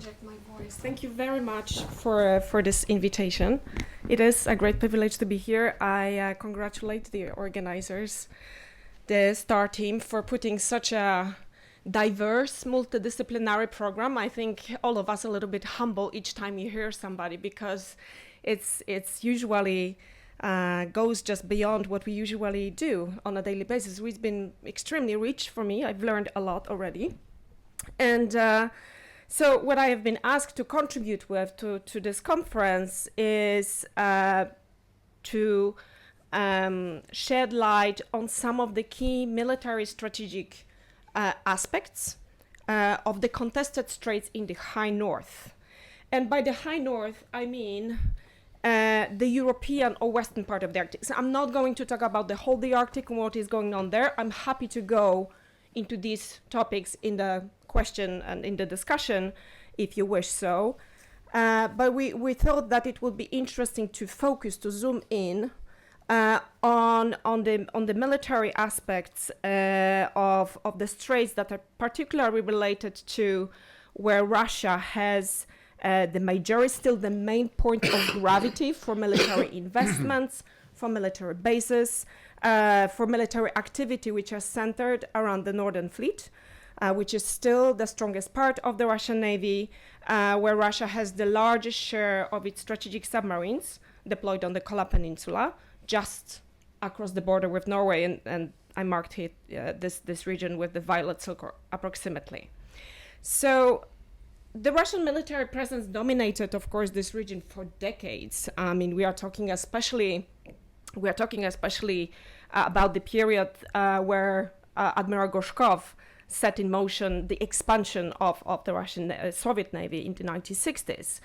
project my voice. Thank you very much for this invitation. It is a great privilege to be here. I congratulate the organizers, the STAR team, for putting such a diverse, multidisciplinary program. I think all of us a little bit humble each time you hear somebody, because it's usually goes just beyond what we usually do on a daily basis. It's been extremely rich for me. I've learned a lot already. And so what I have been asked to contribute with to this conference is to shed light on some of the key military strategic aspects of the contested straits in the High North. And by the High North, I mean the European or Western part of the Arctic. So I'm not going to talk about the whole the Arctic and what is going on there. I'm happy to go into these topics in the question and in the discussion, if you wish so. But we thought that it would be interesting to focus, to zoom in on the military aspects of the straits that are particularly related to where Russia has still the main point of gravity for military investments, for military bases, for military activity, which are centered around the Northern Fleet, which is still the strongest part of the Russian Navy, where Russia has the largest share of its strategic submarines deployed on the Kola Peninsula, just across the border with Norway, and I marked it, this region with the violet circle approximately. So the Russian military presence dominated, of course, this region for decades. I mean, we are talking especially about the period where Admiral Gorshkov set in motion the expansion of the Russian Soviet Navy in the 1960s.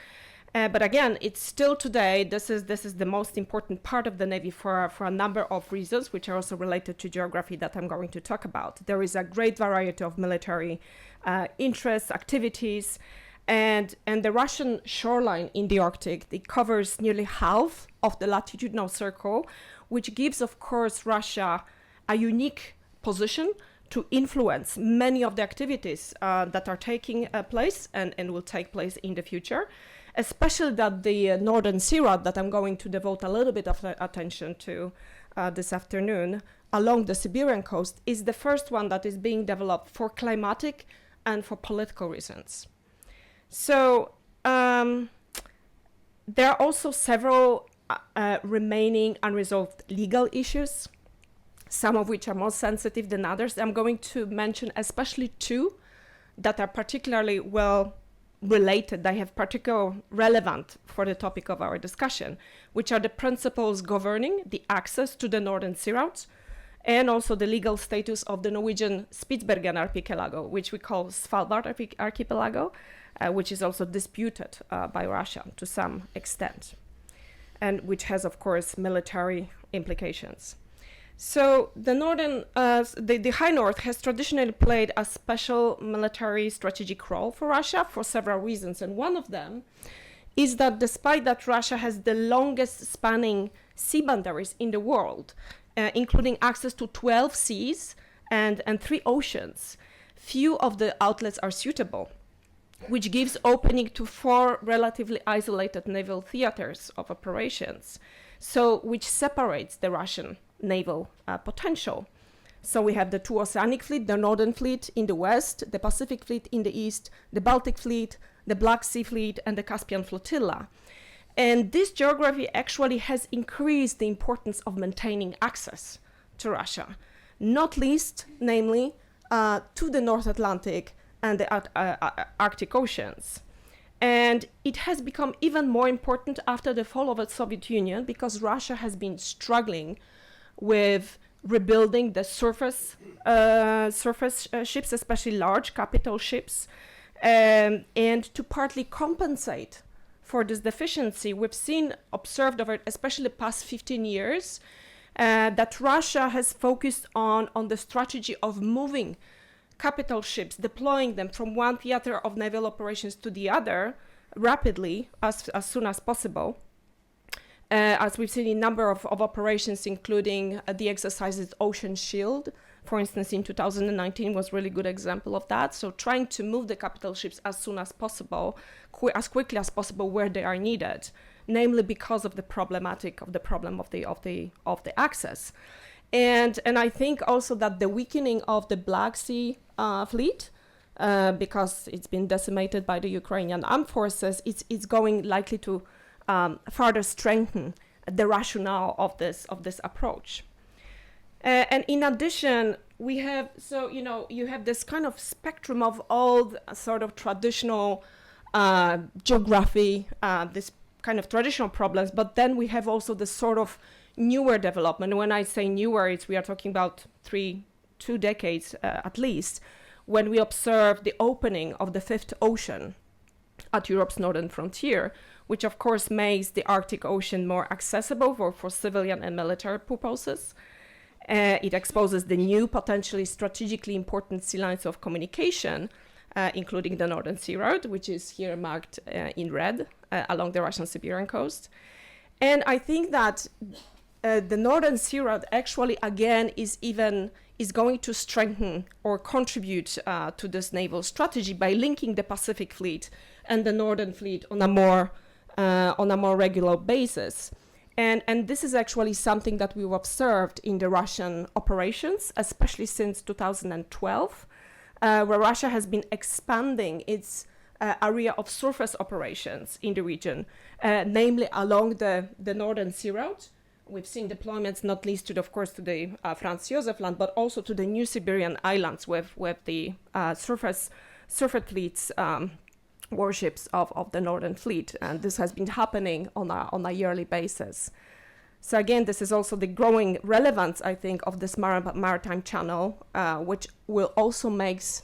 But again, it's still today, this is the most important part of the Navy for a number of reasons, which are also related to geography that I'm going to talk about. There is a great variety of military interests, activities, and the Russian shoreline in the Arctic, it covers nearly half of the latitudinal circle, which gives, of course, Russia a unique position to influence many of the activities that are taking place and will take place in the future, especially that the Northern Sea Route that I'm going to devote a little bit of attention to this afternoon along the Siberian coast is the first one that is being developed for climatic and for political reasons. So there are also several remaining unresolved legal issues, some of which are more sensitive than others. I'm going to mention especially two that are particularly well related, they have particular relevant for the topic of our discussion, which are the principles governing the access to the Northern Sea Routes and also the legal status of the Norwegian Spitsbergen archipelago, which we call Svalbard archipelago, which is also disputed by Russia to some extent, and which has, of course, military implications. So the High North has traditionally played a special military strategic role for Russia for several reasons, and one of them is that despite that Russia has the longest spanning sea boundaries in the world, including access to 12 seas and 3 oceans, few of the outlets are suitable, which gives opening to 4 relatively isolated naval theaters of operations, so which separates the Russian naval potential. So we have the 2 oceanic fleet, the Northern Fleet in the west, the Pacific Fleet in the east, the Baltic Fleet, the Black Sea Fleet, and the Caspian Flotilla. And this geography actually has increased the importance of maintaining access to Russia, not least, namely, to the North Atlantic and the Arctic Oceans. And it has become even more important after the fall of the Soviet Union, because Russia has been struggling with rebuilding the surface ships, especially large capital ships, and to partly compensate for this deficiency, we've observed over especially the past 15 years that Russia has focused on the strategy of moving capital ships, deploying them from one theater of naval operations to the other rapidly, as soon as possible. As we've seen in a number of operations, including the exercises Ocean Shield for instance, in 2019 was really good example of that. So trying to move the capital ships as soon as possible, as quickly as possible where they are needed, namely because of the problem of the access. And I think also that the weakening of the Black Sea fleet, because it's been decimated by the Ukrainian armed forces, it's going likely to further strengthen the rationale of this approach. And in addition, we have, so, you have this kind of spectrum of old sort of traditional geography, this kind of traditional problems, but then we have also this sort of newer development. When I say newer, we are talking about 2 decades at least, when we observe the opening of the fifth ocean at Europe's northern frontier, which of course makes the Arctic Ocean more accessible for civilian and military purposes. It exposes the new, potentially strategically important sea lines of communication, including the Northern Sea Road, which is here marked in red along the Russian Siberian coast. And I think that the Northern Sea Road actually, again, is going to strengthen or contribute to this naval strategy by linking the Pacific Fleet and the Northern Fleet on a more regular basis. And this is actually something that we've observed in the Russian operations, especially since 2012, where Russia has been expanding its area of surface operations in the region, namely along the Northern Sea Road. We've seen deployments not least to the Franz Josef Land, but also to the New Siberian Islands with the surface fleets, warships of the Northern Fleet, and this has been happening on a yearly basis. So again, this is also the growing relevance, I think, of this maritime channel, which will also makes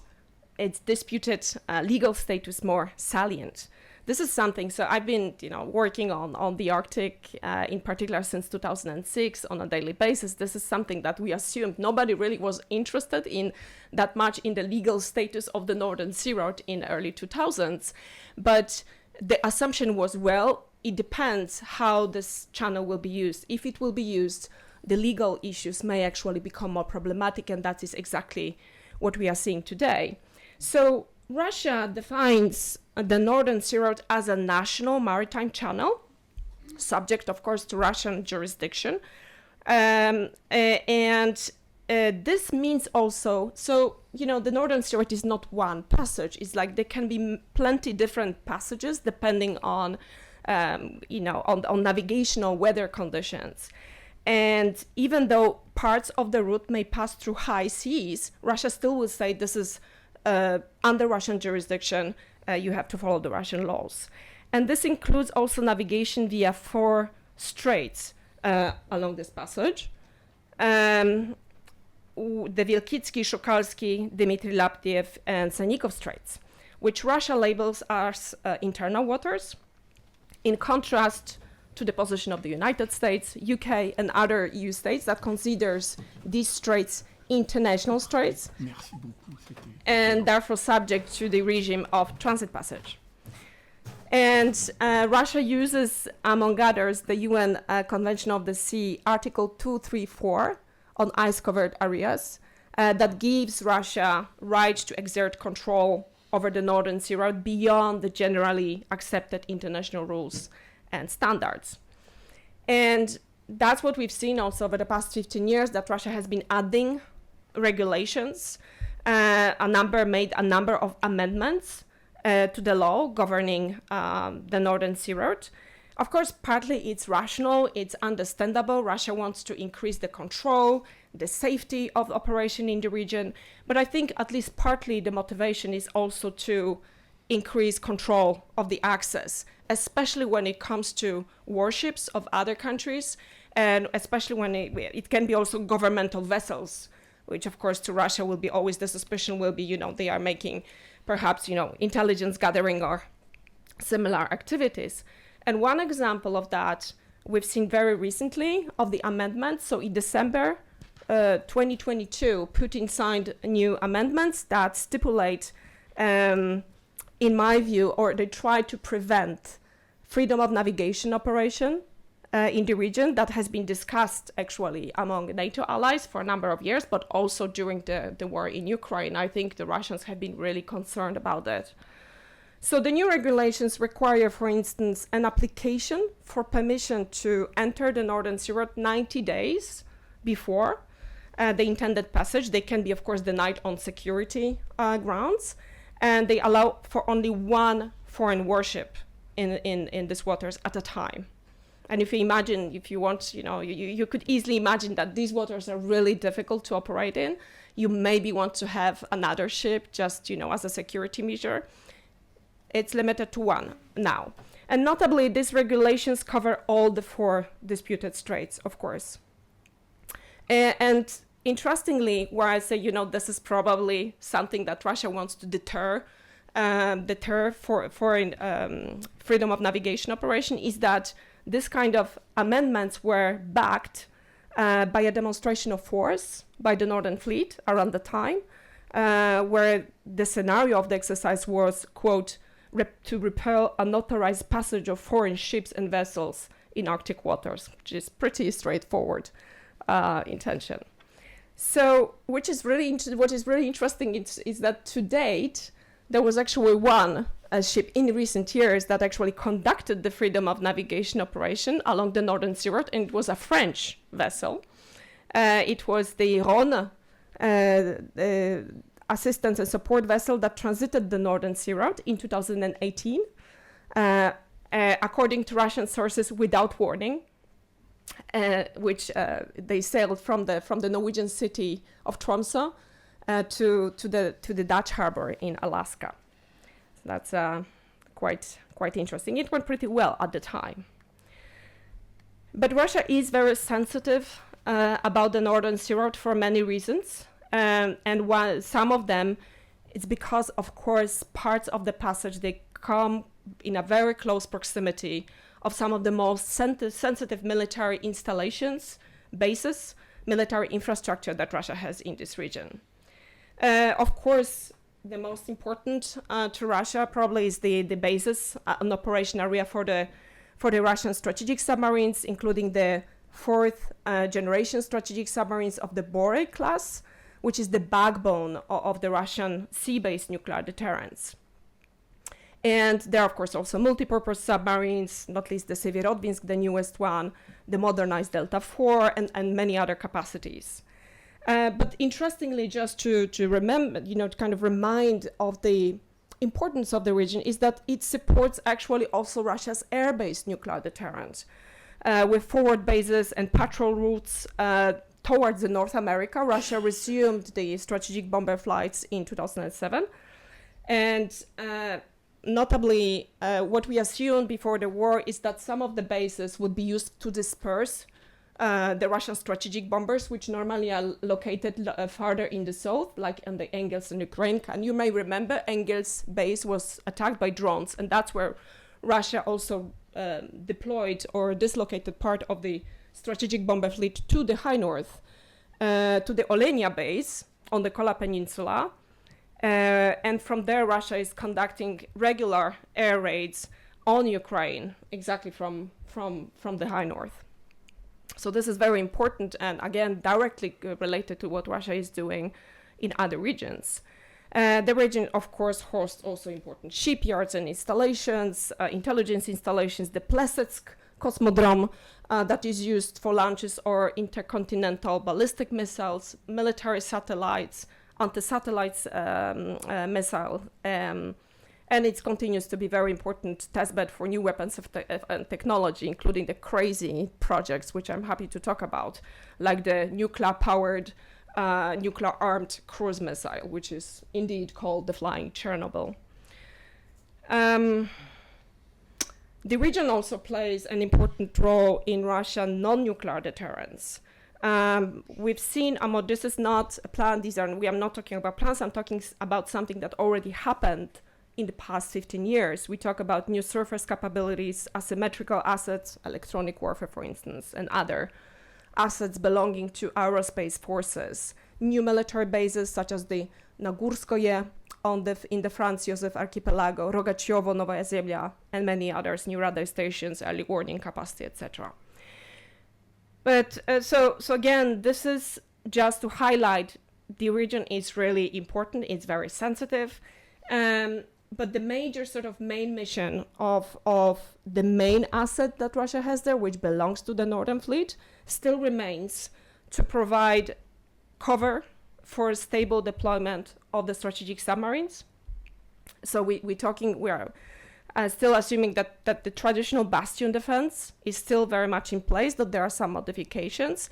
its disputed legal status more salient. This is something, so I've been working on the Arctic in particular since 2006 on a daily basis. This is something that we assumed nobody really was interested in that much in the legal status of the Northern Sea Road in early 2000s. But the assumption was, well, it depends how this channel will be used. If it will be used, the legal issues may actually become more problematic, and that is exactly what we are seeing today. So Russia defines the Northern Sea Road as a national maritime channel, subject, of course, to Russian jurisdiction. This means also, so, the Northern Sea Road is not one passage. It's like there can be plenty different passages depending on, on navigational weather conditions. And even though parts of the route may pass through high seas, Russia still will say this is under Russian jurisdiction, you have to follow the Russian laws. And this includes also navigation via 4 straits along this passage. The Wielkicki, Shukalski, Dmitry Laptiev, and Sannikov Straits, which Russia labels as internal waters, in contrast to the position of the United States, UK, and other EU states that considers these straits international straits, and therefore subject to the regime of transit passage. And Russia uses, among others, the UN Convention of the Sea, Article 234 on ice-covered areas, that gives Russia right to exert control over the Northern Sea Road beyond the generally accepted international rules and standards. And that's what we've seen also over the past 15 years, that Russia has been adding regulations, made a number of amendments to the law governing the Northern Sea Road. Of course, partly it's rational, it's understandable. Russia wants to increase the control, the safety of operation in the region. But I think at least partly the motivation is also to increase control of the access, especially when it comes to warships of other countries, and especially when it can be also governmental vessels, which of course to Russia will be always the suspicion will be, they are making perhaps, intelligence gathering or similar activities. And one example of that we've seen very recently of the amendments. So in December 2022, Putin signed new amendments that stipulate, in my view, or they try to prevent freedom of navigation operation in the region that has been discussed actually among NATO allies for a number of years, but also during the war in Ukraine. I think the Russians have been really concerned about that. So the new regulations require, for instance, an application for permission to enter the Northern Sea Road 90 days before the intended passage. They can be, of course, denied on security grounds, and they allow for only one foreign warship in these waters at a time. And if you imagine, if you want, you could easily imagine that these waters are really difficult to operate in. You maybe want to have another ship just, as a security measure. It's limited to one now. And notably, these regulations cover all the 4 disputed straits, of course. And interestingly, where I say, this is probably something that Russia wants to deter for foreign freedom of navigation operation, is that this kind of amendments were backed by a demonstration of force by the Northern Fleet around the time, where the scenario of the exercise was, quote, to repel unauthorized passage of foreign ships and vessels in Arctic waters, which is pretty straightforward intention. So, what is really interesting is that to date, there was actually one ship in recent years that actually conducted the freedom of navigation operation along the Northern Sea Road, and it was a French vessel. It was the Rhône, assistance and support vessel that transited the Northern Sea Route in 2018, according to Russian sources, without warning, which they sailed from the Norwegian city of Tromsø to the Dutch harbor in Alaska. So that's quite interesting. It went pretty well at the time. But Russia is very sensitive about the Northern Sea Route for many reasons. And while some of them, it's because, of course, parts of the passage, they come in a very close proximity of some of the most sensitive military installations, bases, military infrastructure that Russia has in this region. Of course, the most important to Russia probably is the bases, an operation area for the Russian strategic submarines, including the 4th generation strategic submarines of the Bore class, which is the backbone of the Russian sea-based nuclear deterrence. And there are, of course, also multi-purpose submarines, not least the Severodvinsk, the newest one, the modernized Delta IV, and many other capacities. But interestingly, just to remember, to kind of remind of the importance of the region, is that it supports actually also Russia's air-based nuclear deterrence, with forward bases and patrol routes towards the North America. Russia resumed the strategic bomber flights in 2007. And notably, what we assumed before the war is that some of the bases would be used to disperse the Russian strategic bombers, which normally are located farther in the south, like in the Engels in Ukraine. And you may remember Engels base was attacked by drones, and that's where Russia also deployed or dislocated part of the strategic bomber fleet to the high north, to the Olenia base on the Kola Peninsula. And from there, Russia is conducting regular air raids on Ukraine, exactly from the high north. So this is very important, and again, directly related to what Russia is doing in other regions. The region, of course, hosts also important shipyards and installations, intelligence installations, the Plesetsk Cosmodrome that is used for launches or intercontinental ballistic missiles, military satellites, anti-satellites missile, and it continues to be very important testbed for new weapons and technology, including the crazy projects, which I'm happy to talk about, like the nuclear-powered, nuclear-armed cruise missile, which is indeed called the Flying Chernobyl. The region also plays an important role in Russian non-nuclear deterrence. We've seen, this is not a plan, we are not talking about plans, I'm talking about something that already happened in the past 15 years. We talk about new surface capabilities, asymmetrical assets, electronic warfare, for instance, and other assets belonging to aerospace forces, new military bases such as the Nagurskoye in the Franz Josef Archipelago, Rogaciovo, Novaya Zemlya, and many others, new radar stations, early warning capacity, etc. But so again, this is just to highlight the region is really important. It's very sensitive. But the major sort of main mission of the main asset that Russia has there, which belongs to the Northern Fleet, still remains to provide cover for stable deployment of the strategic submarines. So we are still assuming that the traditional bastion defense is still very much in place, that there are some modifications.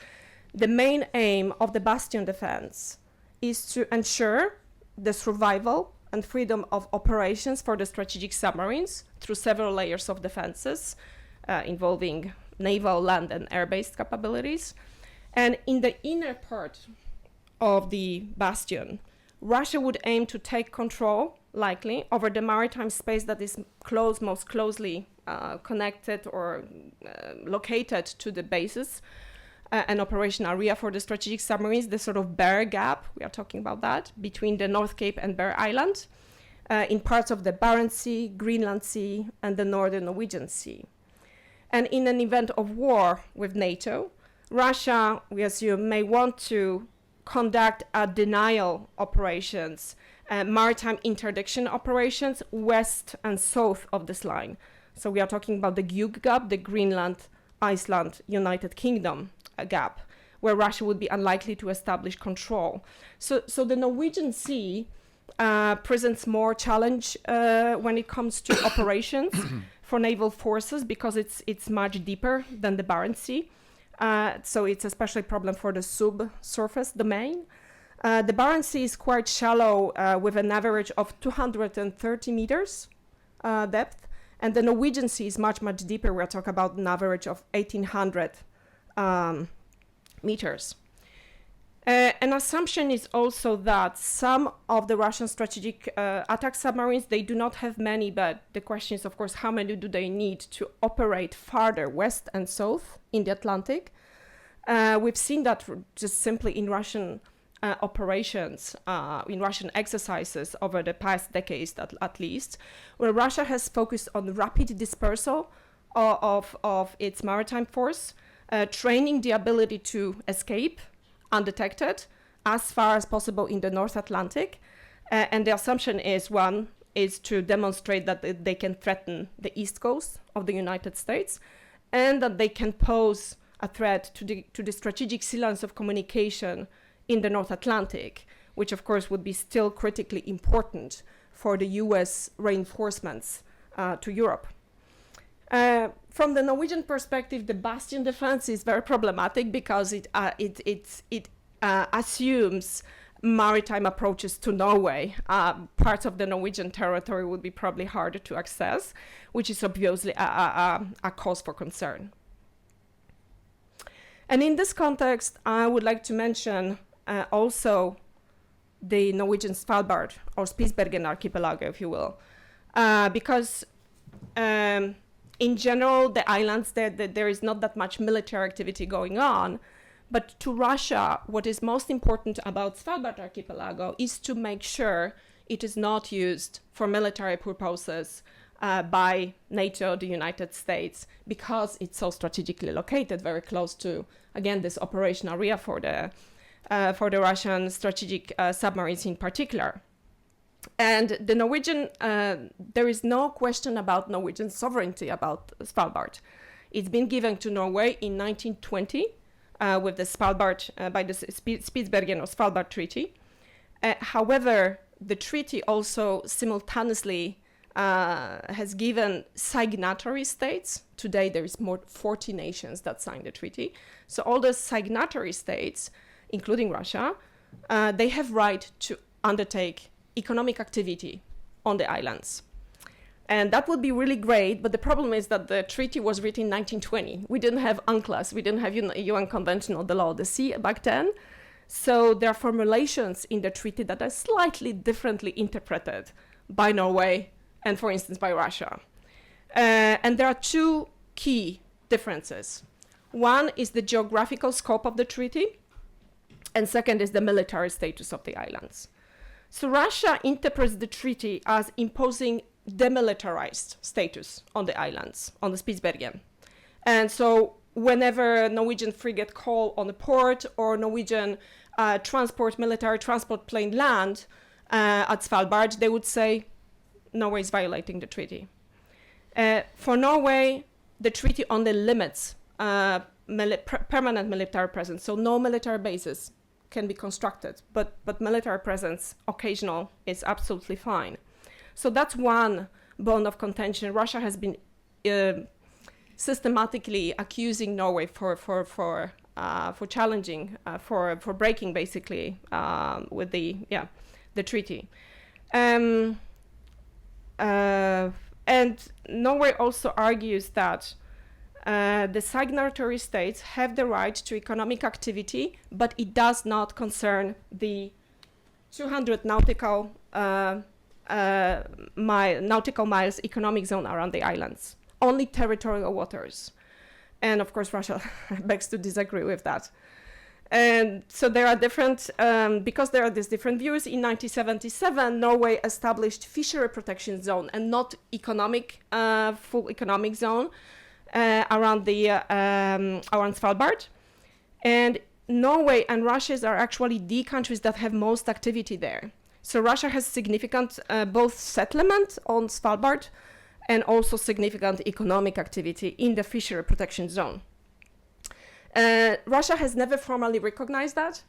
The main aim of the bastion defense is to ensure the survival and freedom of operations for the strategic submarines through several layers of defenses involving naval, land, and air-based capabilities. And in the inner part of the bastion, Russia would aim to take control, likely, over the maritime space that is most closely connected or located to the bases an operational area for the strategic submarines, the sort of Bear Gap, we are talking about that, between the North Cape and Bear Island, in parts of the Barents Sea, Greenland Sea, and the Northern Norwegian Sea. And in an event of war with NATO, Russia, we assume, may want to conduct denial operations, maritime interdiction operations west and south of this line. So we are talking about the giques gap, the Greenland, Iceland, United Kingdom gap, where Russia would be unlikely to establish control. So the Norwegian Sea presents more challenge when it comes to operations for naval forces because it's much deeper than the Barents Sea. So it's especially a problem for the subsurface domain. The Barents Sea is quite shallow with an average of 230 meters depth, and the Norwegian Sea is much deeper. We're talking about an average of 1,800 meters. An assumption is also that some of the Russian strategic attack submarines, they do not have many, but the question is, of course, how many do they need to operate farther west and south in the Atlantic? We've seen that just simply in Russian operations, in Russian exercises over the past decades at least, where Russia has focused on rapid dispersal of its maritime force, training the ability to escape undetected as far as possible in the North Atlantic. And the assumption is, one, is to demonstrate that they can threaten the east coast of the United States and that they can pose a threat to the strategic sea lines of communication in the North Atlantic, which of course would be still critically important for the US reinforcements to Europe. From the Norwegian perspective, the bastion defense is very problematic because it assumes maritime approaches to Norway. Parts of the Norwegian territory would be probably harder to access, which is obviously a cause for concern. And in this context, I would like to mention also the Norwegian Svalbard, or Spitsbergen archipelago, if you will, because in general, the islands, there is not that much military activity going on. But to Russia, what is most important about Svalbard archipelago is to make sure it is not used for military purposes by NATO, the United States, because it's so strategically located very close to, again, this operational area for the Russian strategic submarines in particular. And the Norwegian, there is no question about Norwegian sovereignty about Svalbard. It's been given to Norway in 1920 with the Svalbard, by the Spitsbergen or Svalbard Treaty. However, the treaty also simultaneously has given signatory states. Today there is more 40 nations that signed the treaty. So all the signatory states, including Russia, they have right to undertake economic activity on the islands. And that would be really great, but the problem is that the treaty was written in 1920. We didn't have UNCLOS, we didn't have UN Convention on the Law of the Sea back then. So there are formulations in the treaty that are slightly differently interpreted by Norway and, for instance, by Russia. And there are two key differences. One is the geographical scope of the treaty, and second is the military status of the islands. So Russia interprets the treaty as imposing demilitarized status on the islands, on the Spitsbergen. And so whenever Norwegian frigate call on a port or Norwegian military transport plane land at Svalbard, they would say Norway is violating the treaty. For Norway, the treaty only limits permanent military presence, so no military bases can be constructed, but military presence, occasional, is absolutely fine. So that's one bone of contention. Russia has been systematically accusing Norway for challenging, for breaking basically with the treaty. And Norway also argues that the signatory states have the right to economic activity, but it does not concern the 200 nautical miles economic zone around the islands, only territorial waters. And of course, Russia begs to disagree with that. And so there are different, because there are these different views, in 1977, Norway established fishery protection zone and not full economic zone around Svalbard. And Norway and Russia are actually the countries that have most activity there. So Russia has significant both settlement on Svalbard and also significant economic activity in the fishery protection zone. Russia has never formally recognized that.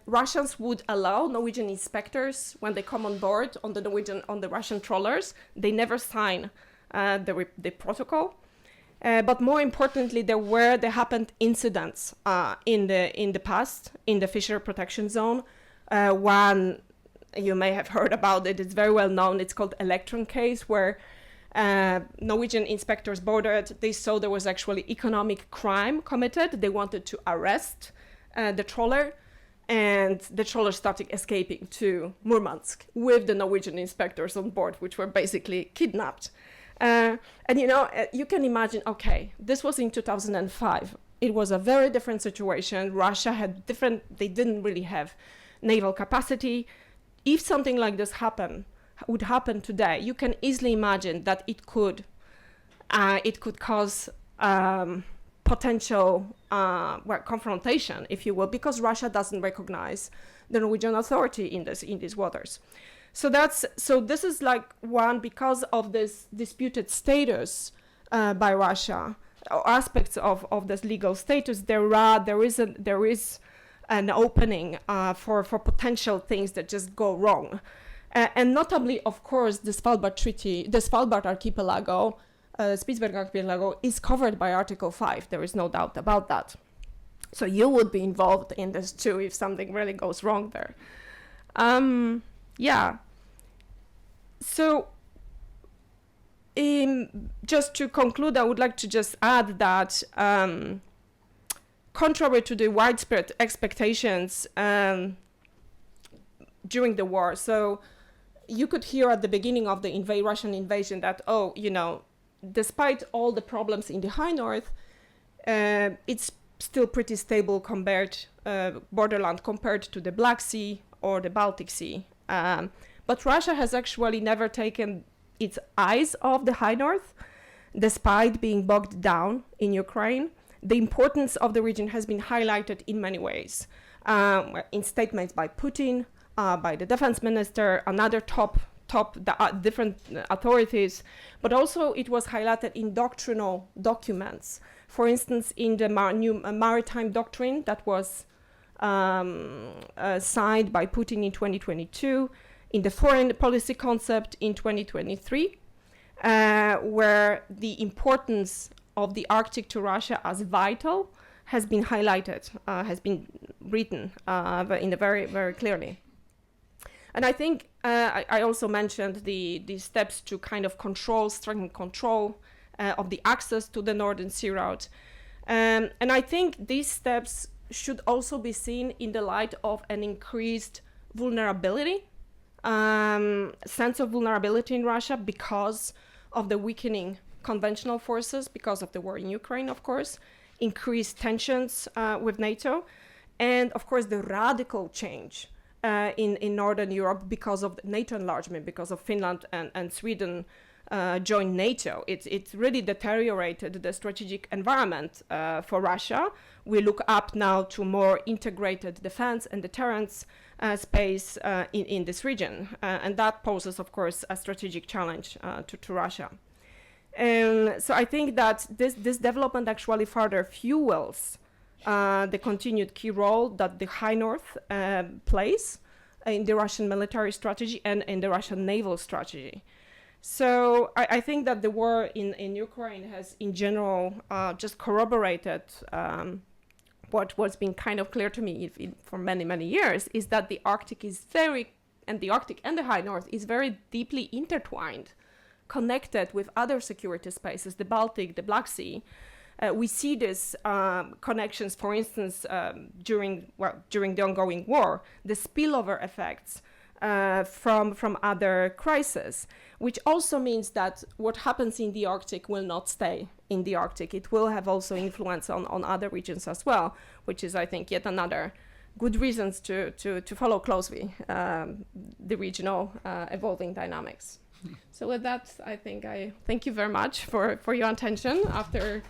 Russians would allow Norwegian inspectors, when they come on board on the Russian trawlers, they never sign the protocol. But more importantly, there happened incidents in the past in the fishery protection zone. One, you may have heard about it, it's very well known, it's called Electron case, where Norwegian inspectors boarded, they saw there was actually economic crime committed. They wanted to arrest the trawler, and the trawler started escaping to Murmansk with the Norwegian inspectors on board, which were basically kidnapped. And you can imagine, okay, this was in 2005. It was a very different situation. Russia they didn't really have naval capacity. If something like this would happen today, you can easily imagine that it could cause potential confrontation, if you will, because Russia doesn't recognize the Norwegian authority in these waters. So this is like one, because of this disputed status by Russia, or aspects of this legal status, there is an opening for potential things that just go wrong. And notably, of course, the Svalbard Treaty, the Svalbard Archipelago, Spitsbergen Archipelago, is covered by Article 5. There is no doubt about that. So you would be involved in this too if something really goes wrong there. So just to conclude, I would like to just add that contrary to the widespread expectations during the war, so you could hear at the beginning of the Russian invasion that, despite all the problems in the high north, it's still pretty stable borderland compared to the Black Sea or the Baltic Sea. But Russia has actually never taken its eyes off the high north, despite being bogged down in Ukraine. The importance of the region has been highlighted in many ways, in statements by Putin, by the defense minister, another different authorities, but also it was highlighted in doctrinal documents. For instance, in the new maritime doctrine that was signed by Putin in 2022, in the foreign policy concept in 2023, where the importance of the Arctic to Russia as vital has been highlighted, has been written very, very clearly. And I think I also mentioned the steps to kind of strengthen control of the access to the Northern Sea Route. And I think these steps should also be seen in the light of an increased vulnerability, sense of vulnerability in Russia because of the weakening conventional forces, because of the war in Ukraine, of course, increased tensions with NATO, and of course the radical change in Northern Europe because of NATO enlargement, because of Finland and Sweden joined NATO. It really deteriorated the strategic environment for Russia. We look up now to more integrated defense and deterrence space in this region. And that poses, of course, a strategic challenge to Russia. And so I think that this development actually further fuels the continued key role that the High North plays in the Russian military strategy and in the Russian naval strategy. So I think that the war in Ukraine has, in general, just corroborated what was been kind of clear to me for many, many years, is that the Arctic and the High North is very deeply intertwined, connected with other security spaces, the Baltic, the Black Sea. We see these connections, for instance, during the ongoing war, the spillover effects from other crises, which also means that what happens in the Arctic will not stay in the Arctic. It will have also influence on other regions as well, which is, I think, yet another good reasons to follow closely the regional evolving dynamics. So with that, I think I thank you very much for your attention after